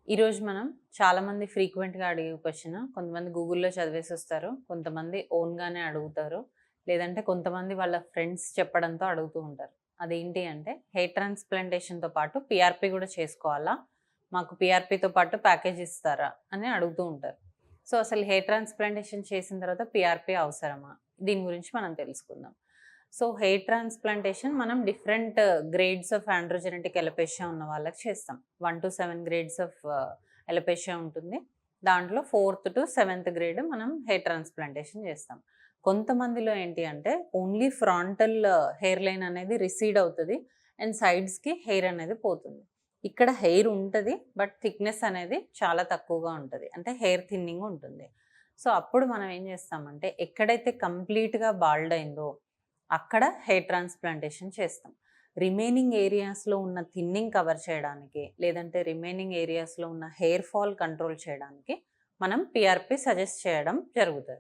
ఈరోజు మనం చాలామంది ఫ్రీక్వెంట్‌గా అడిగే క్వెషన్, కొంతమంది గూగుల్‌లో చదివేసొస్తారు. కొంతమంది ఓన్‌గానే అడుగుతారు. లేదంటే కొంతమంది వాళ్ళ ఫ్రెండ్స్ చెప్పడంతో అడుగుతూ ఉంటారు. అదేంటి అంటే హెయిర్ ట్రాన్స్‌ప్లాంటేషన్‌తో పాటు పీఆర్‌పీ గూడా చేసుకోవాలా? మాకు పీఆర్‌పీతో పాటు ప్యాకేజ్ ఇస్తారా? అని అడుగుతూ ఉంటారు. సో, అసలు హెయిర్ ట్రాన్స్‌ప్లాంటేషన్ చేసిన తర్వాత పీఆర్‌పీ అవసరమా? దీని గురించి మనం తెలుసుకుందాం. సో, హెయిర్ ట్రాన్స్‌ప్లాంటేషన్ మనం different grades of androgenetic alopecia ఉన్న వాళ్ళకి చేస్తాం. 1-7 గ్రేడ్స్ ఆఫ్ అలోపేషియా ఉంటుంది. దాంట్లో 4th-7th గ్రేడ్ మనం హెయిర్ ట్రాన్స్‌ప్లాంటేషన్ చేస్తాం. కొంతమందిలో ఏంటి అంటే ఓన్లీ ఫ్రాంటల్ హెయిర్ లైన్ అనేది రిసీడ్ అవుతది. అండ్ సైడ్స్‌కి హెయిర్ అనేది పోతుంది. ఇక్కడ హెయిర్ ఉంటది. బట్ థిక్‌నెస్ అనేది చాలా తక్కువగా ఉంటది. అంటే హెయిర్ థిన్నింగ్ ఉంటుంది. సో, అప్పుడు మనం ఏం చేస్తామంటే ఎక్కడైతే కంప్లీట్‌గా బాల్డ్ అయిందో అక్కడ హెయిర్ ట్రాన్స్‌ప్లాంటేషన్ చేస్తాం. రిమైనింగ్ ఏరియాస్‌లో ఉన్న థిన్నింగ్ కవర్ చేయడానికి, లేదంటే రిమైనింగ్ ఏరియాస్‌లో ఉన్న హెయిర్ ఫాల్ కంట్రోల్ చేయడానికి మనం పీఆర్‌పీ సజెస్ట్ చేయడం జరుగుతది.